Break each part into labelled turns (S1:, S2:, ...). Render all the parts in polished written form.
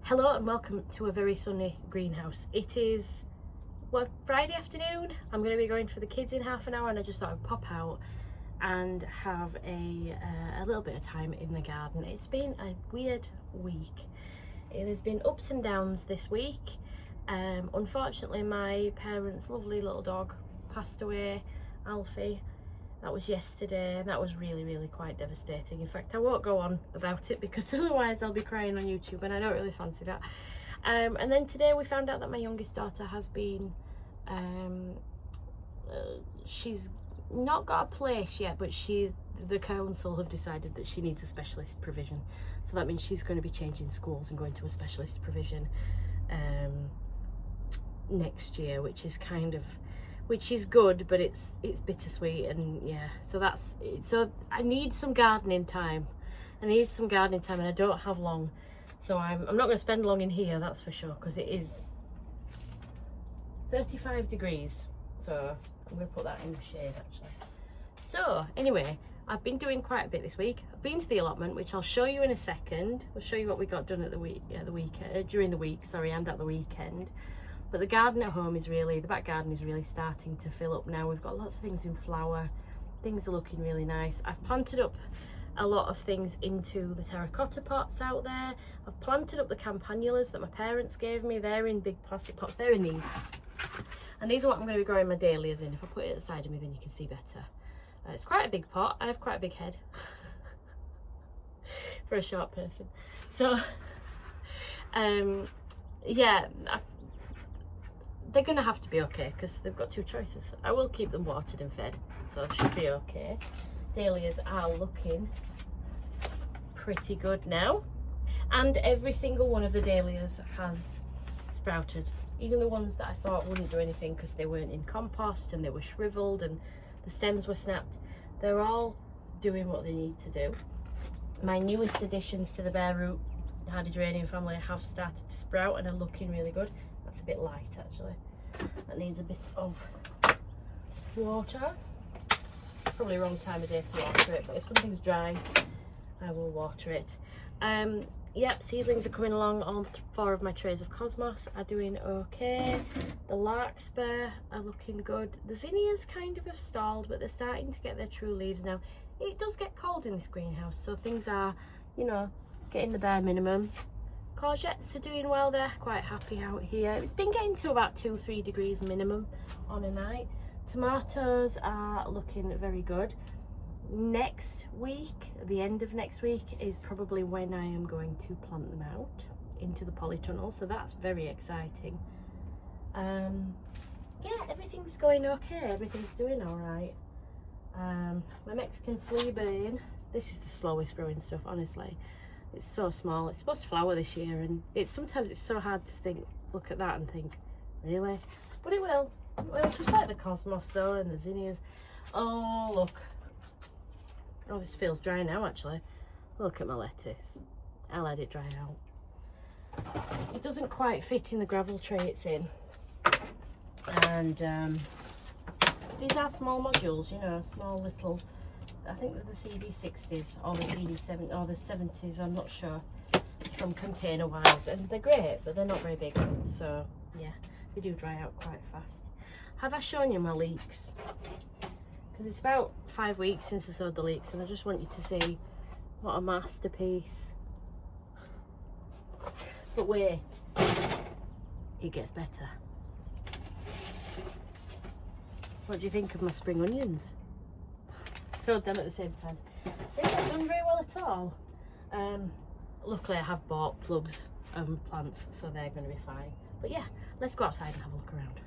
S1: Hello and welcome to a very sunny greenhouse. It is Friday afternoon. I'm going to be going for the kids in half an hour, and I just thought I'd pop out and have a little bit of time in the garden. It's been a weird week. It has been ups and downs this week. Unfortunately, my parents' lovely little dog passed away, Alfie. That was yesterday, and that was really quite devastating. In fact, I won't go on about it because otherwise I'll be crying on YouTube, and I don't really fancy that. And then today we found out that my youngest daughter has been, she's not got a place yet, but the council have decided that she needs a specialist provision. So that means she's going to be changing schools and going to a specialist provision next year, which is good, but it's bittersweet. And yeah, so I need some gardening time. And I don't have long, so I'm not going to spend long in here, that's for sure, because it is 35 degrees, so I'm going to put that in the shade actually. So anyway, I've been doing quite a bit this week. I've been to the allotment, which I'll show you in a second. I'll show you what we got done at during the week, and at the weekend. But the garden at home the back garden is really starting to fill up now. We've got lots of things in flower. Things are looking really nice. I've planted up a lot of things into the terracotta pots out there. I've planted up the campanulas that my parents gave me. They're in big plastic pots. They're in these. And these are what I'm going to be growing my dahlias in. If I put it at the side of me, then you can see better. It's quite a big pot. I have quite a big head for a short person. So, yeah, they're going to have to be okay because they've got two choices. I will keep them watered and fed, so it should be okay. Dahlias are looking pretty good now, and every single one of the dahlias has sprouted. Even the ones that I thought wouldn't do anything because they weren't in compost and they were shriveled and the stems were snapped, they're all doing what they need to do. My newest additions to the bare root hardydranium family have started to sprout and are looking really good. That's a bit light actually. That needs a bit of water. Probably wrong time of day to water it, but if something's dry, I will water it. Yep, seedlings are coming along. All 4 of my trays of cosmos are doing okay. The larkspur are looking good. The zinnias kind of have stalled, but they're starting to get their true leaves now. It does get cold in this greenhouse, so things are, getting the bare minimum. Courgettes are doing well, they're quite happy out here. It's been getting to about 2-3 degrees minimum on a night. Tomatoes are looking very good. Next week, the end of next week, is probably when I am going to plant them out into the polytunnel, so that's very exciting. Yeah, everything's going okay, everything's doing all right. My Mexican flea bane, this is the slowest growing stuff, honestly. It's so small. It's supposed to flower this year, and sometimes it's so hard to look at that and think, really? But it will. Well, just like the cosmos though, and the zinnias. Oh, look. Oh, this feels dry now actually. Look at my lettuce. I'll let it dry out. It doesn't quite fit in the gravel tray it's in. And these are small modules, small little, I think they're the CD60s or the CD70 or the 70s, I'm not sure, from container wise, and they're great, but they're not very big, so yeah, they do dry out quite fast. Have I shown you my leeks? Because it's about 5 weeks since I sowed the leeks, and I just want you to see what a masterpiece. But wait, it gets better. What do you think of my spring onions? Sowed them at the same time. They've not done very well at all. Luckily I have bought plugs and plants, so they're going to be fine. But yeah, let's go outside and have a look around.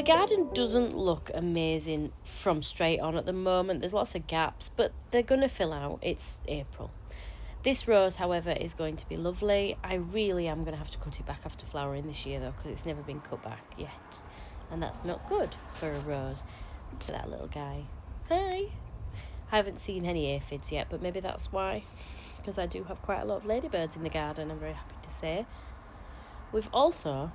S1: the garden doesn't look amazing from straight on at the moment. There's lots of gaps, but they're going to fill out. It's April. This rose, however, is going to be lovely. I really am going to have to cut it back after flowering this year, though, because it's never been cut back yet. And that's not good for a rose. Look at that little guy. Hi. I haven't seen any aphids yet, but maybe that's why, because I do have quite a lot of ladybirds in the garden, I'm very happy to say. We've also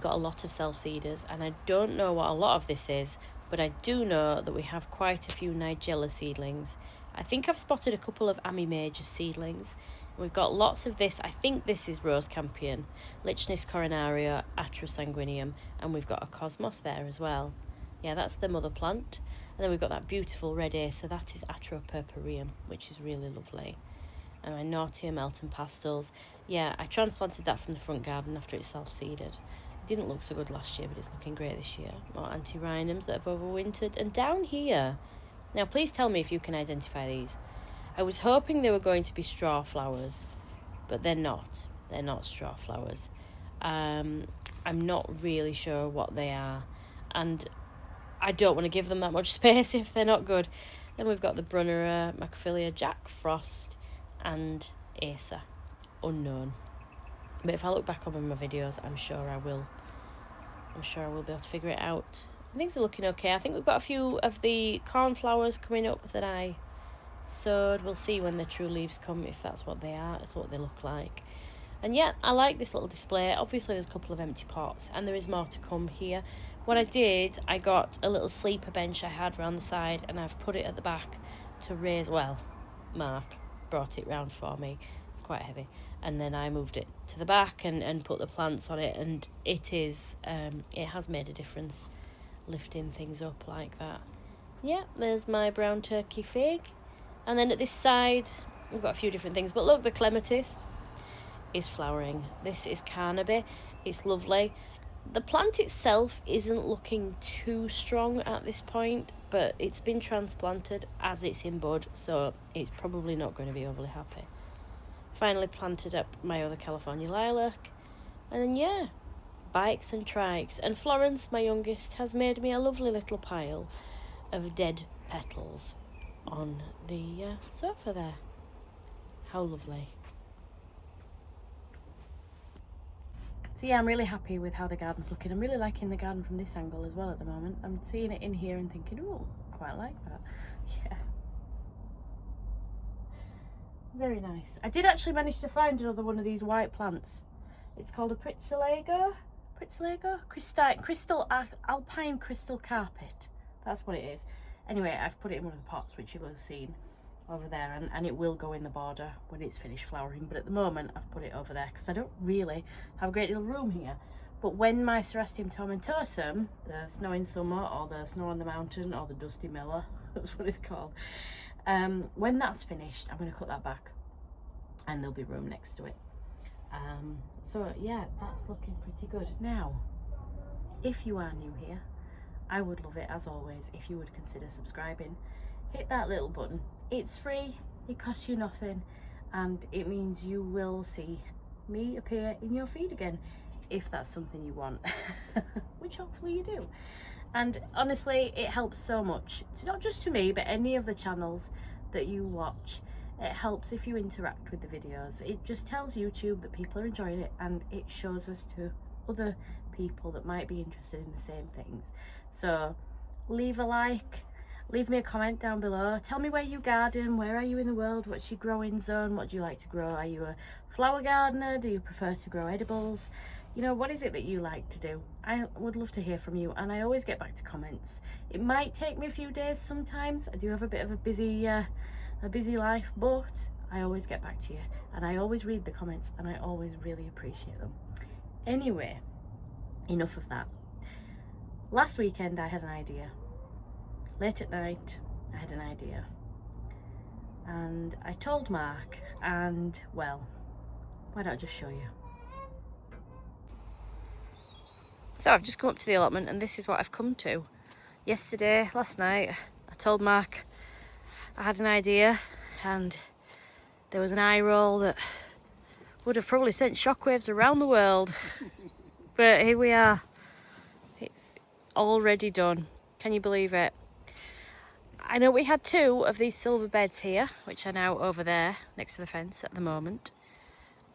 S1: got a lot of self-seeders, and I don't know what a lot of this is, but I do know that we have quite a few Nigella seedlings. I think I've spotted a couple of Ami Major seedlings. We've got lots of this. I think this is Rose Campion, Lichnis coronaria, Atra sanguineum, and we've got a Cosmos there as well. Yeah, that's the mother plant. And then we've got that beautiful red ace, so that is Atropurpureum, which is really lovely. And my Naughtia Melton pastels. Yeah, I transplanted that from the front garden after it self-seeded. It didn't look so good last year, but it's looking great this year. More antirrhinums that have overwintered. And down here, now please tell me if you can identify these. I was hoping they were going to be straw flowers, but they're not. They're not straw flowers. I'm not really sure what they are. And I don't want to give them that much space if they're not good. Then we've got the Brunnera, Macrophylla, Jack Frost, and Acer. Unknown. But if I look back over my videos, I'm sure I will be able to figure it out. Things are looking okay. I think we've got a few of the cornflowers coming up that I sowed. We'll see when the true leaves come, if that's what they are. It's what they look like. And yeah, I like this little display. Obviously there's a couple of empty pots, and there is more to come here. What I did, I got a little sleeper bench I had around the side, and I've put it at the back to raise, well, Mark brought it round for me. It's quite heavy. And then I moved it to the back and put the plants on it, and it has made a difference lifting things up like that. Yeah, there's my brown turkey fig. And then at this side, we've got a few different things. But look, the clematis is flowering. This is Carnaby. It's lovely. The plant itself isn't looking too strong at this point, but it's been transplanted as it's in bud, so it's probably not going to be overly happy. Finally planted up my other California lilac. And then, yeah, bikes and trikes. And Florence, my youngest, has made me a lovely little pile of dead petals on the sofa there. How lovely. So yeah, I'm really happy with how the garden's looking. I'm really liking the garden from this angle as well at the moment. I'm seeing it in here and thinking, oh, quite like that. Yeah. Very nice. I did actually manage to find another one of these white plants. It's called a Pritzelago? Crystal Alpine Crystal Carpet. That's what it is. Anyway, I've put it in one of the pots, which you will have seen over there, and it will go in the border when it's finished flowering, but at the moment I've put it over there because I don't really have a great deal of room here. But when my Cerastium tomentosum, the snow in summer, or the snow on the mountain, or the dusty miller, that's what it's called, when that's finished, I'm going to cut that back and there'll be room next to it. So yeah, that's looking pretty good. Now, if you are new here, I would love it, as always, if you would consider subscribing. Hit that little button. It's free, it costs you nothing, and it means you will see me appear in your feed again, if that's something you want, which hopefully you do. And honestly, it helps so much. It's not just to me, but any of the channels that you watch. It helps if you interact with the videos. It just tells YouTube that people are enjoying it, and it shows us to other people that might be interested in the same things. So leave a like, leave me a comment down below. Tell me where you garden, where are you in the world, what's your growing zone, what do you like to grow? Are you a flower gardener? Do you prefer to grow edibles? You know, what is it that you like to do? I would love to hear from you, and I always get back to comments. It might take me a few days sometimes. I do have a bit of a busy life, but I always get back to you, and I always read the comments, and I always really appreciate them. Anyway, enough of that. Last weekend I had an idea. Late at night I had an idea, and I told Mark, and well, why don't I just show you. So I've just come up to the allotment, and this is what I've come to. Last night, I told Mark I had an idea, and there was an eye roll that would have probably sent shockwaves around the world. But here we are. It's already done. Can you believe it? I know we had 2 of these silver beds here, which are now over there next to the fence at the moment.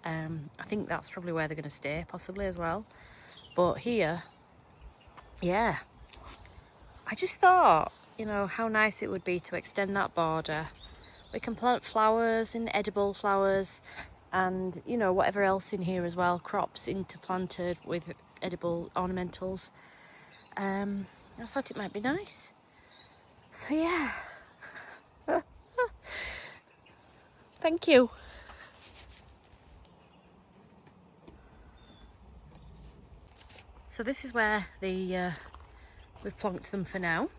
S1: I think that's probably where they're going to stay, possibly as well. But here, yeah, I just thought, you know, how nice it would be to extend that border. We can plant flowers and edible flowers and, you know, whatever else in here as well, crops interplanted with edible ornamentals. I thought it might be nice. So yeah, thank you. So this is where the we've plonked them for now.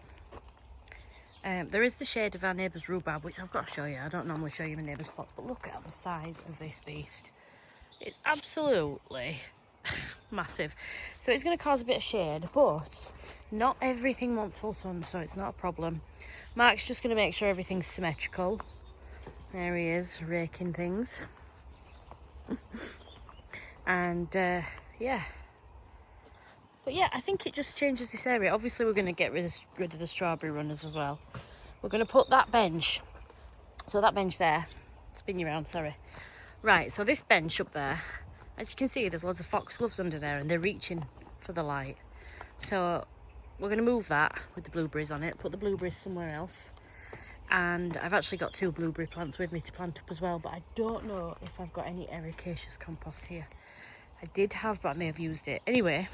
S1: There is the shade of our neighbour's rhubarb, which I've got to show you. I don't normally show you my neighbour's plots, but look at the size of this beast. It's absolutely massive. So it's going to cause a bit of shade, but not everything wants full sun, so it's not a problem. Mark's just going to make sure everything's symmetrical. There he is, raking things. And yeah. But yeah, I think it just changes this area. Obviously, we're going to get rid of the strawberry runners as well. We're going to put that bench. So that bench there. Spin you around, sorry. Right, so this bench up there, as you can see, there's loads of foxgloves under there and they're reaching for the light. So we're going to move that with the blueberries on it, put the blueberries somewhere else. And I've actually got 2 blueberry plants with me to plant up as well, but I don't know if I've got any ericaceous compost here. I did have, but I may have used it. Anyway,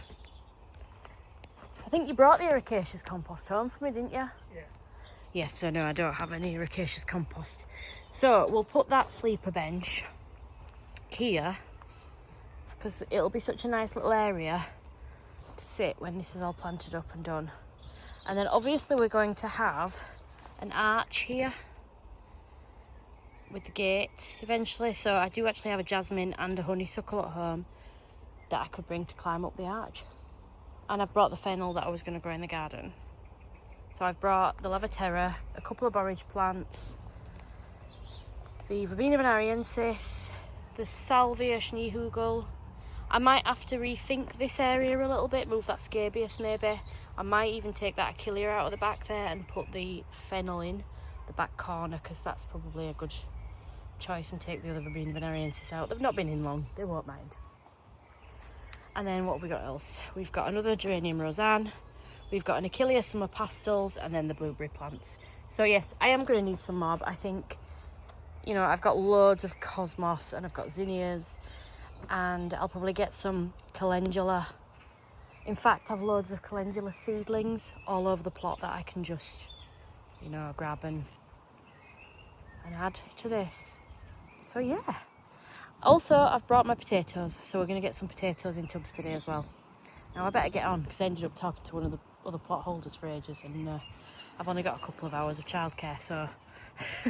S1: I think you brought the ericaceous compost home for me, didn't you?
S2: Yeah.
S1: Yes, so no, I don't have any ericaceous compost. So we'll put that sleeper bench here because it'll be such a nice little area to sit when this is all planted up and done. And then obviously we're going to have an arch here with the gate eventually. So I do actually have a jasmine and a honeysuckle at home that I could bring to climb up the arch. And I've brought the fennel that I was going to grow in the garden. So I've brought the Lavaterra, a couple of borage plants, the Verbena bonariensis, the Salvia schneehugel. I might have to rethink this area a little bit, move that scabious maybe. I might even take that Achillea out of the back there and put the fennel in the back corner because that's probably a good choice, and take the other Verbena bonariensis out. They've not been in long, they won't mind. And then what have we got else? We've got another Geranium Roseanne. We've got an Achillea Summer Pastels and then the blueberry plants. So yes, I am going to need some more, but I think, you know, I've got loads of cosmos and I've got zinnias and I'll probably get some calendula. In fact, I've loads of calendula seedlings all over the plot that I can just, you know, grab and add to this. So yeah. Also, I've brought my potatoes, so we're going to get some potatoes in tubs today as well. Now I better get on because I ended up talking to one of the other plot holders for ages and I've only got a couple of hours of childcare, so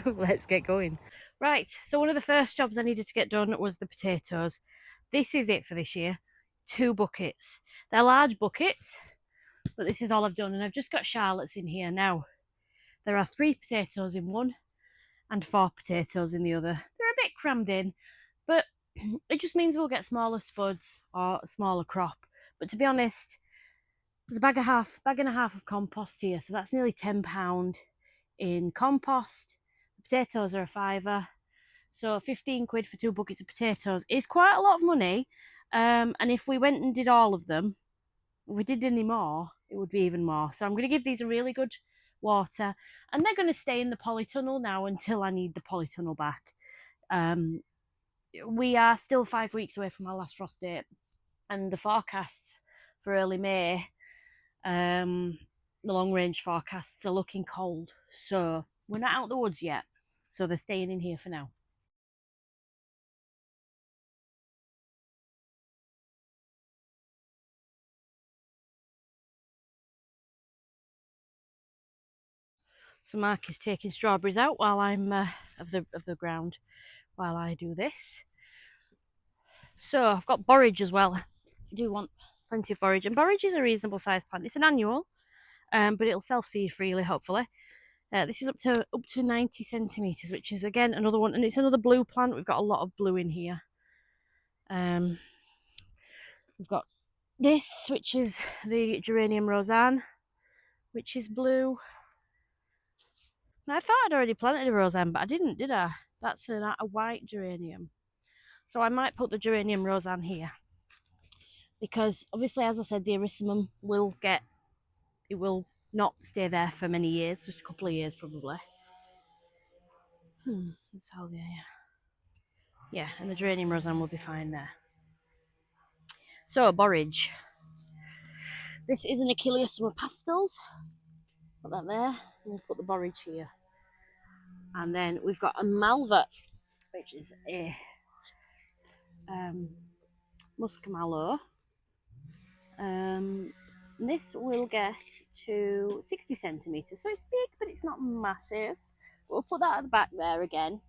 S1: let's get going. Right, so one of the first jobs I needed to get done was the potatoes. This is it for this year. 2 buckets. They're large buckets, but this is all I've done, and I've just got Charlotte's in here now. There are 3 potatoes in one and 4 potatoes in the other. They're a bit crammed in, but it just means we'll get smaller spuds or a smaller crop. But to be honest, there's a bag and a half of compost here, so that's nearly £10 in compost. The potatoes are a £5, so 15 quid for 2 buckets of potatoes is quite a lot of money. And if we went and did all of them, if we did any more, it would be even more. So I'm going to give these a really good water, and they're going to stay in the polytunnel now until I need the polytunnel back. We are still 5 weeks away from our last frost date, and the forecasts for early May, the long range forecasts are looking cold, so we're not out the woods yet, so they're staying in here for now. So Mark is taking strawberries out while I'm of the ground while I do this. So I've got borage as well. I do want plenty of borage, and borage is a reasonable sized plant. It's an annual, but it'll self-seed freely, hopefully. This is up to 90 centimetres, which is again another one, and it's another blue plant. We've got a lot of blue in here. We've got this, which is the geranium Roseanne, which is blue. Now, I thought I'd already planted a Roseanne, but I didn't, did I? That's a white geranium. So I might put the geranium Roseanne here. Because obviously, as I said, the erysimum will not stay there for many years, just a couple of years probably. Salvia, yeah, and the geranium Roseanne will be fine there. So, borage. This is an Achilles summer pastels. Put that there. We'll put the borage here. And then we've got a Malva, which is a muscamallow. This will get to 60 centimetres, so it's big, but it's not massive. We'll put that at the back there again.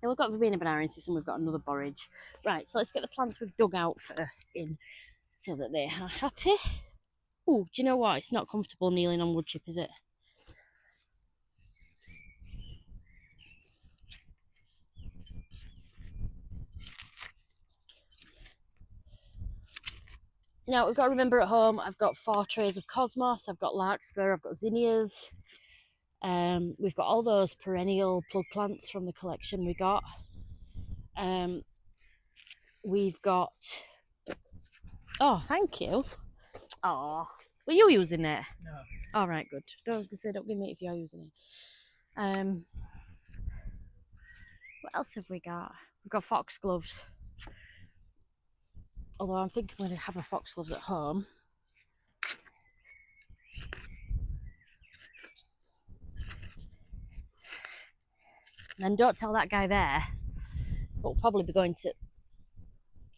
S1: And we've got Verbena Benarensis and we've got another borage. Right, so let's get the plants we've dug out first in so that they are happy. Oh, do you know what? It's not comfortable kneeling on wood chip, is it? Now, we've got to remember at home, I've got 4 trays of cosmos, I've got larkspur, I've got zinnias. We've got all those perennial plug plants from the collection we got. We've got... Oh, thank you. Oh, were you using it?
S2: No.
S1: All right, good. Don't give me it if you're using it. What else have we got? We've got foxgloves. Although I'm thinking we're going to have a foxgloves at home. And don't tell that guy there, but we'll probably be going to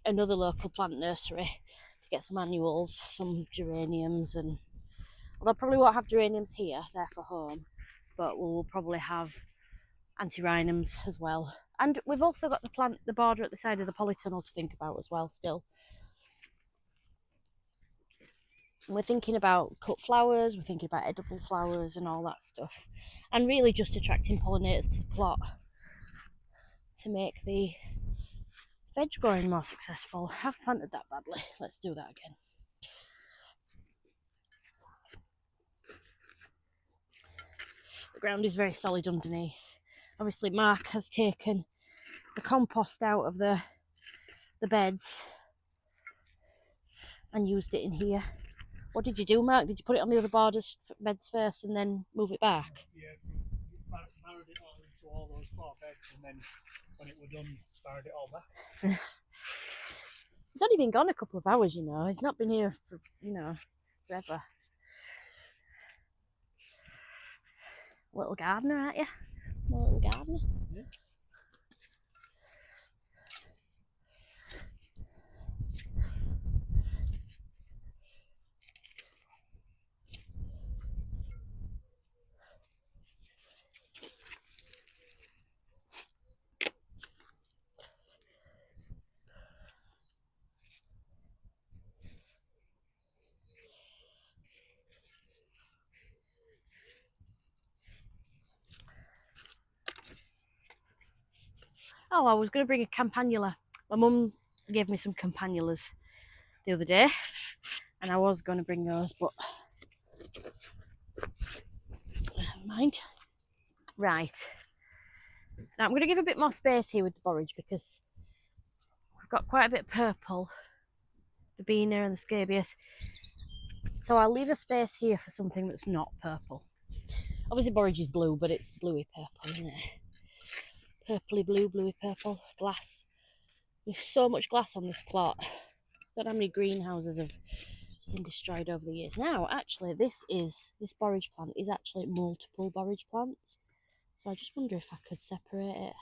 S1: another local plant nursery to get some annuals, some geraniums, and although I probably won't have geraniums here, they're for home, but we'll probably have antirrhinums as well. And we've also got the border at the side of the polytunnel to think about as well still. And we're thinking about cut flowers, we're thinking about edible flowers and all that stuff. And really just attracting pollinators to the plot to make the veg growing more successful. I've planted that badly. Let's do that again. The ground is very solid underneath. Obviously Mark has taken the compost out of the beds and used it in here. What did you do, Mark? Did you put it on the other beds first and then move it back?
S2: Yeah, married it all into all those 4 beds, and then when it was done, married it all back.
S1: He's only been gone a couple of hours, you know. He's not been here for, forever. Little gardener, aren't you? My little gardener.
S2: Yeah.
S1: Oh, I was going to bring a campanula. My mum gave me some campanulas the other day, and I was going to bring those, but never mind. Right. Now I'm going to give a bit more space here with the borage because we've got quite a bit of purple, the verbena and the scabious. So I'll leave a space here for something that's not purple. Obviously borage is blue, but it's bluey purple, isn't it? Purpley blue, bluey purple, glass. There's so much glass on this plot. I don't know how many greenhouses have been destroyed over the years. Now, actually, this borage plant is actually multiple borage plants. So I just wonder if I could separate it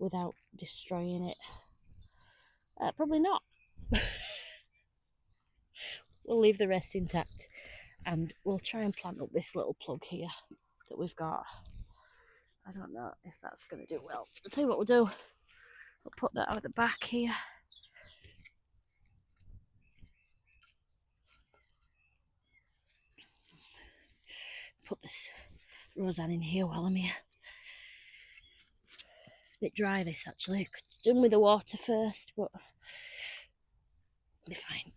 S1: without destroying it. Probably not. We'll leave the rest intact and we'll try and plant up this little plug here that we've got. I don't know if that's going to do well. I'll tell you what we'll do. We'll put that out the back here. Put this Roseanne in here while I'm here. It's a bit dry this actually. Done with the water first, but it'll be fine.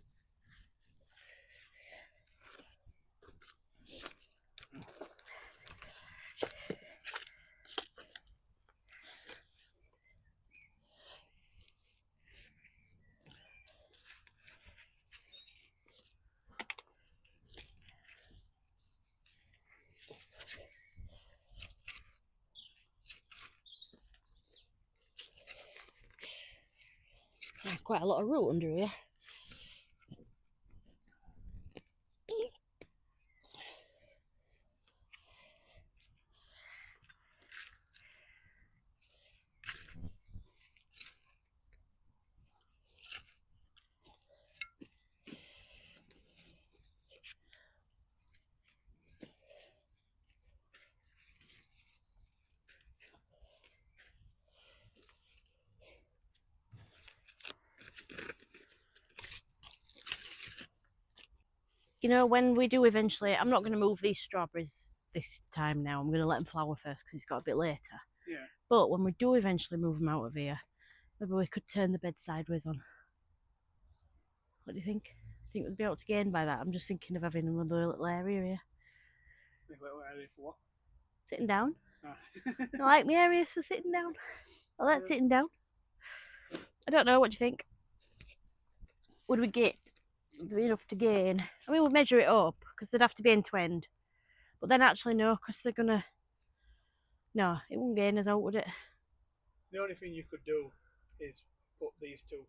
S1: Quite a lot of root under here. You know, when we do eventually, I'm not going to move these strawberries this time now. I'm going to let them flower first because it's got a bit later.
S2: Yeah.
S1: But when we do eventually move them out of here, maybe we could turn the bed sideways on. What do you think? I think we'd be able to gain by that. I'm just thinking of having another little area here.
S2: Little area for what?
S1: Sitting down.
S2: Ah.
S1: I like my areas for sitting down. I like sitting down. I don't know, what do you think? Would we get enough to gain? I mean, we'd measure it up because they'd have to be end to end. But then actually no, because they're gonna... No, it wouldn't gain us out, would it?
S2: The only thing you could do is put these two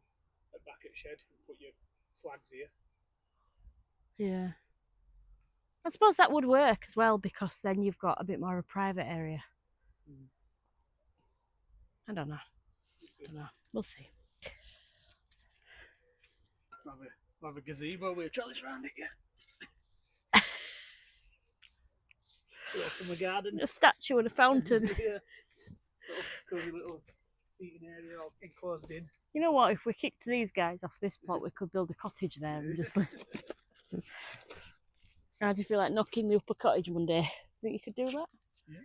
S2: at back at shed and put your flags here.
S1: Yeah. I suppose that would work as well, because then you've got a bit more of a private area. I don't know. We'll see.
S2: Have a gazebo with a trellis around it, yeah. Little summer garden.
S1: A statue and a fountain.
S2: Yeah. Cozy little seating area all enclosed in.
S1: You know what? If we kicked these guys off this plot, we could build a cottage there and just live. How do you feel like knocking me up a cottage one day? Think you could do that?
S2: Yeah.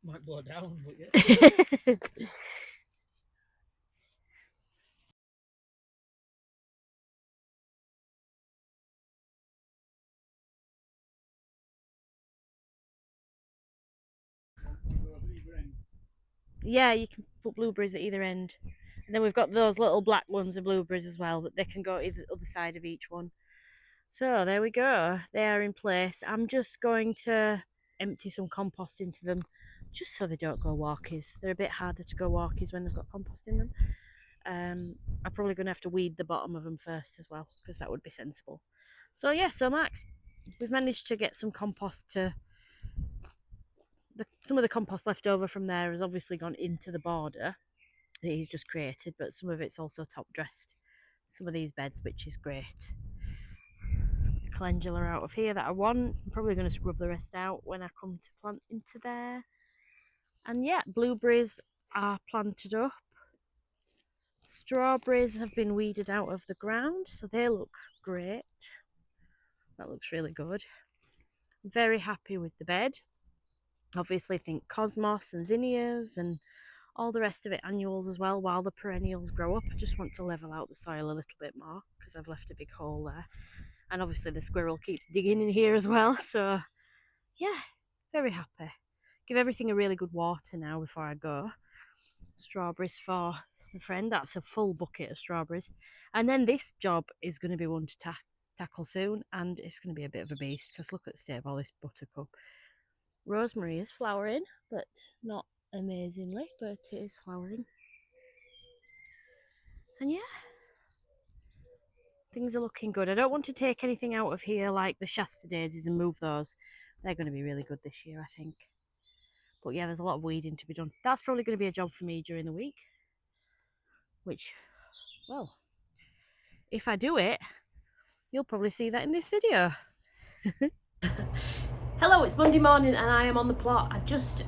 S2: Might blow down, but yeah.
S1: Yeah, you can put blueberries at either end. And then we've got those little black ones of blueberries as well, but they can go either other side of each one. So there we go. They are in place. I'm just going to empty some compost into them, just so they don't go walkies. They're a bit harder to go walkies when they've got compost in them. I'm probably going to have to weed the bottom of them first as well, because that would be sensible. So yeah, so Max, we've managed to get some compost to... some of the compost left over from there has obviously gone into the border that he's just created, but some of it's also top dressed some of these beds, which is great. Calendula out of here that I want. I'm probably going to scrub the rest out when I come to plant into there. And yeah, blueberries are planted up. Strawberries have been weeded out of the ground, so they look great. That looks really good. I'm very happy with the bed. Obviously think cosmos and zinnias and all the rest of it annuals as well, while the perennials grow up. I just want to level out the soil a little bit more because I've left a big hole there. And obviously the squirrel keeps digging in here as well, so yeah, very happy. Give everything a really good water now before I go. Strawberries for a friend, that's a full bucket of strawberries. And then this job is going to be one to tackle soon, and it's going to be a bit of a beast because look at the state of all this buttercup. Rosemary is flowering, but not amazingly, but it is flowering. And yeah, things are looking good. I don't want to take anything out of here like the Shasta daisies and move those. They're going to be really good this year, I think. But yeah, there's a lot of weeding to be done. That's probably going to be a job for me during the week. Which, well, if I do it, you'll probably see that in this video. Hello, it's Monday morning and I am on the plot.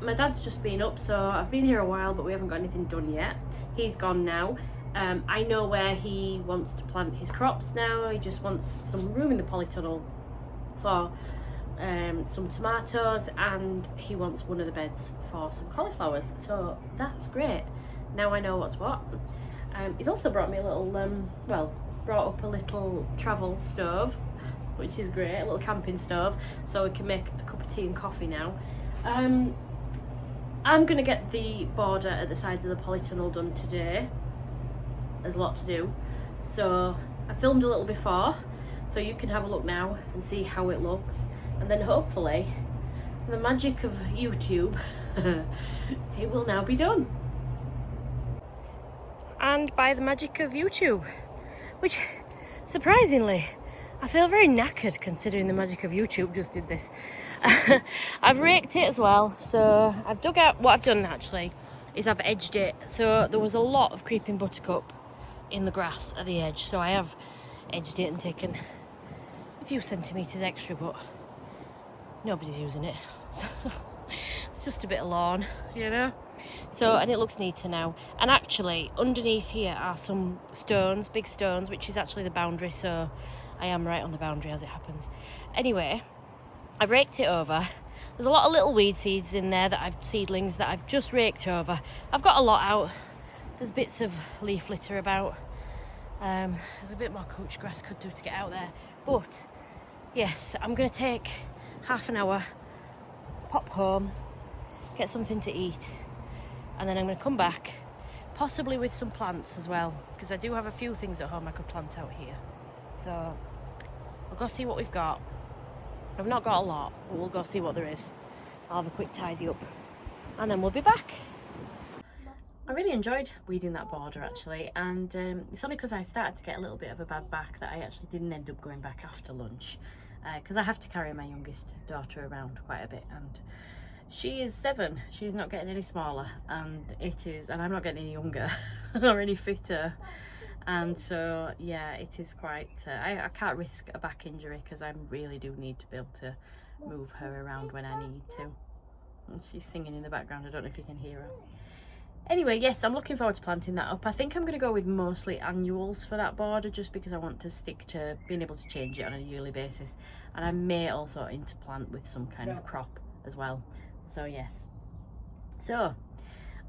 S1: My dad's just been up, so I've been here a while, but we haven't got anything done yet. He's gone now. I know where he wants to plant his crops now. He just wants some room in the polytunnel for some tomatoes, and he wants one of the beds for some cauliflowers. So that's great. Now I know what's what. He's also brought me a little, brought up a little travel stove, which is great, a little camping stove, so we can make a cup of tea and coffee now. I'm going to get the border at the side of the polytunnel done today. There's a lot to do. So I filmed a little before, so you can have a look now and see how it looks. And then hopefully, the magic of YouTube, it will now be done. and by the magic of YouTube, which surprisingly I feel very knackered considering the magic of YouTube just did this. I've raked it as well, so I've dug out. What I've done actually is I've edged it, so there was a lot of creeping buttercup in the grass at the edge, so I have edged it and taken a few centimetres extra, but nobody's using it. It's just a bit of lawn, you know. So, and it looks neater now. And actually underneath here are some stones, big stones, which is actually the boundary, so I am right on the boundary as it happens. Anyway, I've raked it over. There's a lot of little weed seeds in there seedlings that I've just raked over. I've got a lot out. There's bits of leaf litter about. There's a bit more couch grass could do to get out there. But yes, I'm going to take half an hour, pop home, get something to eat, and then I'm going to come back, possibly with some plants as well, because I do have a few things at home I could plant out here. So we'll go see what we've got. I've not got a lot, but we'll go see what there is. I'll have a quick tidy up and then we'll be back. I really enjoyed weeding that border actually, and it's only because I started to get a little bit of a bad back that I actually didn't end up going back after lunch, because I have to carry my youngest daughter around quite a bit, and she is 7. She's not getting any smaller, and I'm not getting any younger or any fitter. And so yeah, it is quite I can't risk a back injury, because I really do need to be able to move her around when I need to. And she's singing in the background, I don't know if you can hear her. Anyway, yes, I'm looking forward to planting that up. I think I'm going to go with mostly annuals for that border, just because I want to stick to being able to change it on a yearly basis, and I may also interplant with some kind of crop as well. So yes, so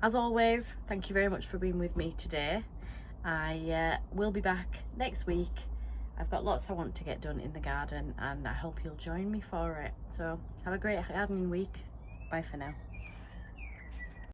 S1: as always, thank you very much for being with me today. I will be back next week. I've got lots I want to get done in the garden, and I hope you'll join me for it. So have a great gardening week. Bye for now.